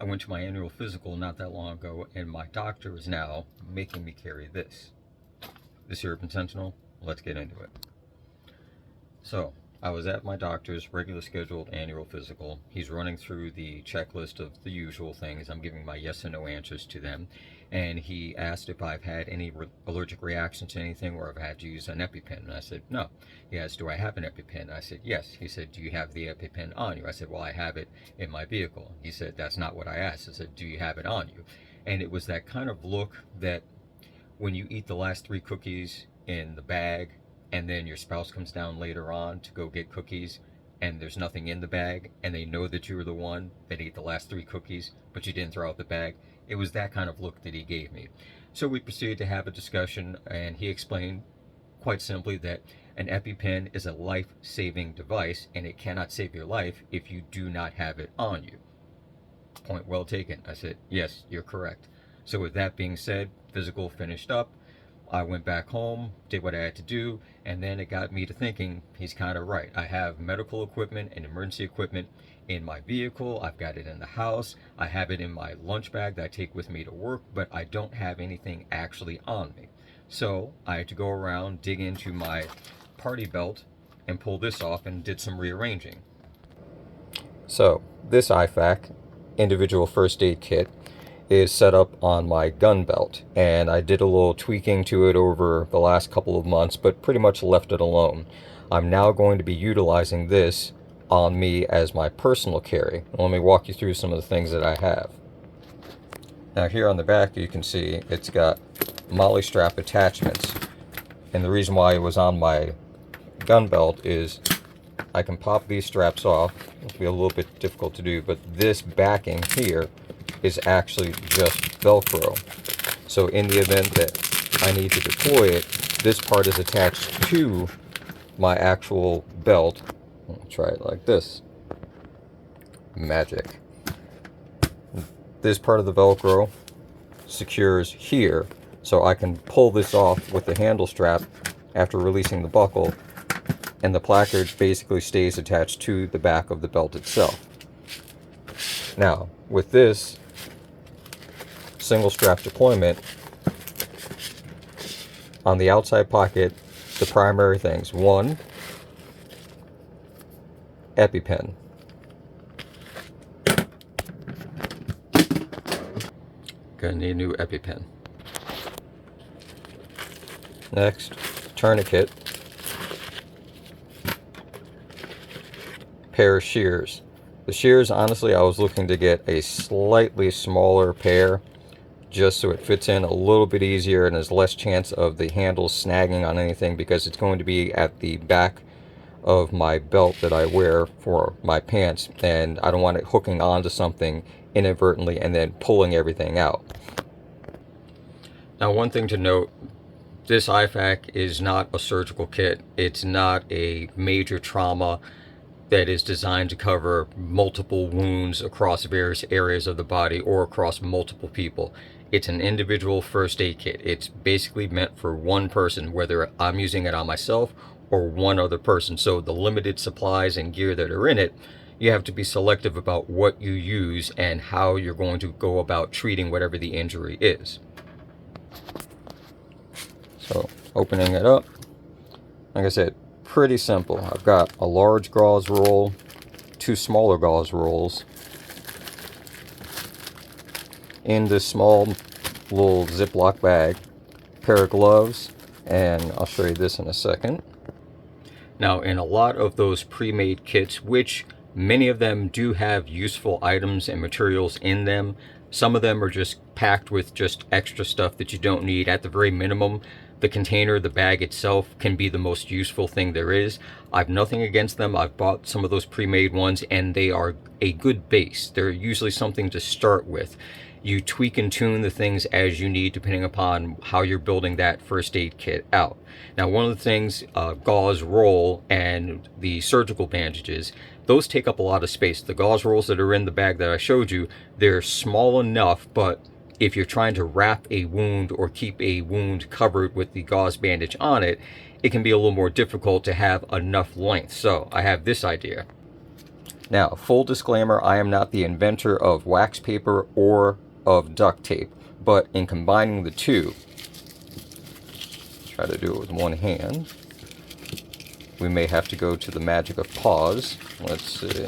I went to my annual physical not that long ago, and my doctor is now making me carry this. This here Sentinel. Let's get into it. So, I was at my doctor's regular scheduled annual physical. He's running through the checklist of the usual things. I'm giving my yes and no answers to them. And he asked if I've had any allergic reaction to anything or if I had to use an EpiPen. And I said, no. He asked, do I have an EpiPen? I said, yes. He said, do you have the EpiPen on you? I said, well, I have it in my vehicle. He said, that's not what I asked. I said, do you have it on you? And it was that kind of look that when you eat the last 3 cookies in the bag, and then your spouse comes down later on to go get cookies, and there's nothing in the bag, and they know that you were the one that ate the last 3 cookies, but you didn't throw out the bag. It was that kind of look that he gave me. So we proceeded to have a discussion, and he explained quite simply that an EpiPen is a life-saving device, and it cannot save your life if you do not have it on you. Point well taken. I said, yes, you're correct. So with that being said, physical finished up. I went back home, did what I had to do, and then it got me to thinking, he's kind of right. I have medical equipment and emergency equipment in my vehicle. I've got it in the house. I have it in my lunch bag that I take with me to work, but I don't have anything actually on me. So I had to go around, dig into my party belt, and pull this off and did some rearranging. So this IFAK, individual first aid kit, is set up on my gun belt, and I did a little tweaking to it over the last couple of months, but pretty much left it alone. I'm now going to be utilizing this on me as my personal carry. Let me walk you through some of the things that I have. Now here on the back you can see it's got MOLLE strap attachments, and the reason why it was on my gun belt is I can pop these straps off. It'll be a little bit difficult to do, but this backing here is actually just Velcro. So in the event that I need to deploy it, this part is attached to my actual belt. I'll try it like this. Magic. This part of the Velcro secures here, so I can pull this off with the handle strap after releasing the buckle, and the placard basically stays attached to the back of the belt itself. Now, with this single strap deployment, on the outside pocket, the primary things: 1, EpiPen. Gonna need a new EpiPen. Next, tourniquet, pair of shears. The shears, honestly, I was looking to get a slightly smaller pair, just so it fits in a little bit easier and there's less chance of the handles snagging on anything, because it's going to be at the back of my belt that I wear for my pants, and I don't want it hooking onto something inadvertently and then pulling everything out. Now, one thing to note, this IFAK is not a surgical kit. It's not a major trauma that is designed to cover multiple wounds across various areas of the body or across multiple people. It's an individual first aid kit. It's basically meant for one person, whether I'm using it on myself or one other person. So the limited supplies and gear that are in it, you have to be selective about what you use and how you're going to go about treating whatever the injury is. So opening it up, like I said, pretty simple. I've got a large gauze roll, 2 smaller gauze rolls in this small little Ziploc bag, pair of gloves, and I'll show you this in a second. Now, in a lot of those pre-made kits, which many of them do have useful items and materials in them, some of them are just packed with just extra stuff that you don't need. At the very minimum, the container, the bag itself, can be the most useful thing there is. I've nothing against them. I've bought some of those pre-made ones, and they are a good base. They're usually something to start with. You tweak and tune the things as you need, depending upon how you're building that first aid kit out. Now, one of the things, gauze roll and the surgical bandages, those take up a lot of space. The gauze rolls that are in the bag that I showed you, they're small enough, but if you're trying to wrap a wound or keep a wound covered with the gauze bandage on it, it can be a little more difficult to have enough length. So I have this idea. Now, full disclaimer, I am not the inventor of wax paper or of duct tape, but in combining the two, try to do it with one hand, we may have to go to the magic of pause. Let's see.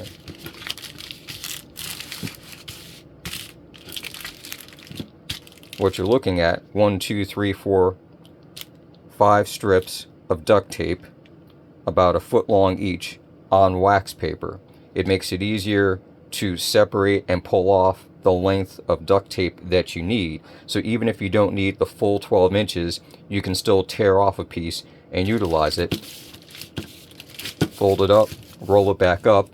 What you're looking at, 1, 2, 3, 4, 5 strips of duct tape, about a foot long each, on wax paper. It makes it easier to separate and pull off the length of duct tape that you need. So even if you don't need the full 12 inches, you can still tear off a piece and utilize it. Fold it up, roll it back up,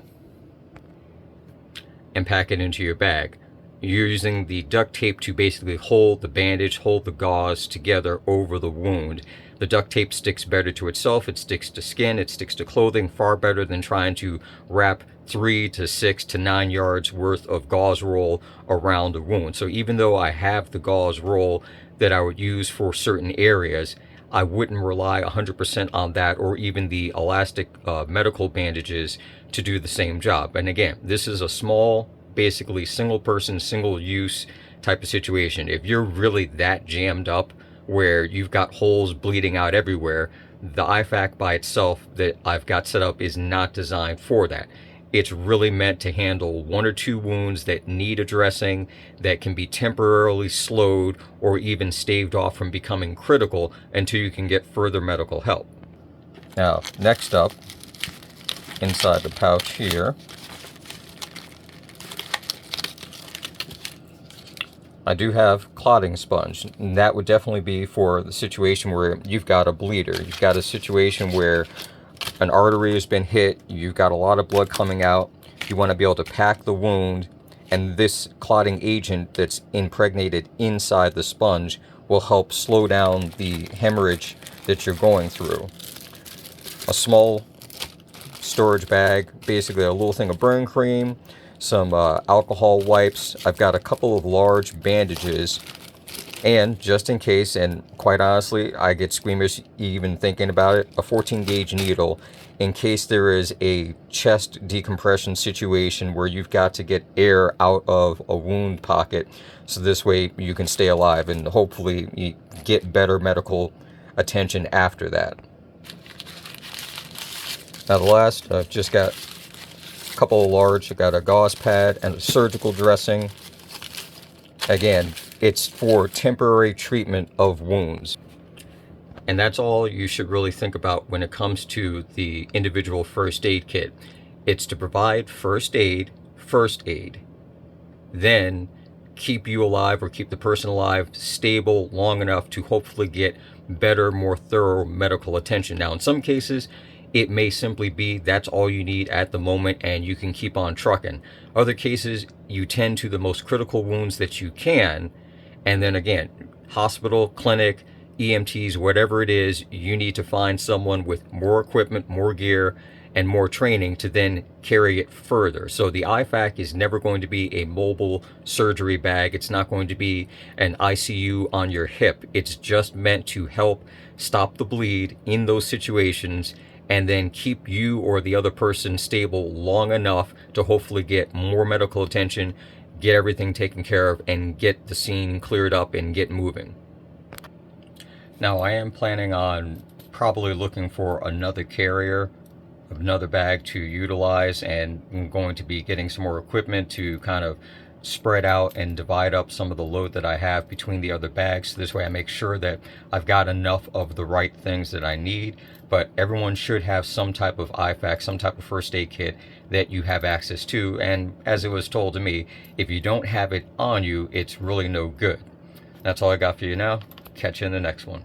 and pack it into your bag. You're using the duct tape to basically hold the bandage, hold the gauze together over the wound. The duct tape sticks better to itself, it sticks to skin, it sticks to clothing far better than trying to wrap 3 to 6 to 9 yards worth of gauze roll around the wound. So even though I have the gauze roll that I would use for certain areas, I wouldn't rely 100% on that, or even the elastic medical bandages to do the same job. And again, this is a small, basically single person, single use type of situation. If you're really that jammed up where you've got holes bleeding out everywhere, the IFAK by itself that I've got set up is not designed for that. It's really meant to handle 1 or 2 wounds that need addressing, that can be temporarily slowed or even staved off from becoming critical until you can get further medical help. Now, next up, inside the pouch here, I do have clotting sponge, and that would definitely be for the situation where you've got a bleeder. You've got a situation where an artery has been hit, you've got a lot of blood coming out, you want to be able to pack the wound, and this clotting agent that's impregnated inside the sponge will help slow down the hemorrhage that you're going through. A small storage bag, basically a little thing of burn cream, some alcohol wipes. I've got a couple of large bandages, and just in case, and quite honestly, I get squeamish even thinking about it, a 14 gauge needle in case there is a chest decompression situation where you've got to get air out of a wound pocket, so this way you can stay alive and hopefully you get better medical attention after that. Now the last, I've just got a couple of large, I've got a gauze pad and a surgical dressing. Again, it's for temporary treatment of wounds. And that's all you should really think about when it comes to the individual first aid kit. It's to provide first aid, then keep you alive or keep the person alive stable long enough to hopefully get better, more thorough medical attention. Now, in some cases, it may simply be that's all you need at the moment and you can keep on trucking. Other cases, you tend to the most critical wounds that you can, and then again, hospital, clinic, EMTs, whatever it is, you need to find someone with more equipment, more gear, and more training to then carry it further. So the IFAK is never going to be a mobile surgery bag. It's not going to be an ICU on your hip. It's just meant to help stop the bleed in those situations and then keep you or the other person stable long enough to hopefully get more medical attention, get everything taken care of, and get the scene cleared up and get moving. Now, I am planning on probably looking for another carrier, another bag to utilize, and I'm going to be getting some more equipment to kind of spread out and divide up some of the load that I have between the other bags. So this way I make sure that I've got enough of the right things that I need. But everyone should have some type of IFAK, some type of first aid kit that you have access to. And as it was told to me, if you don't have it on you, it's really no good. That's all I got for you now. Catch you in the next one.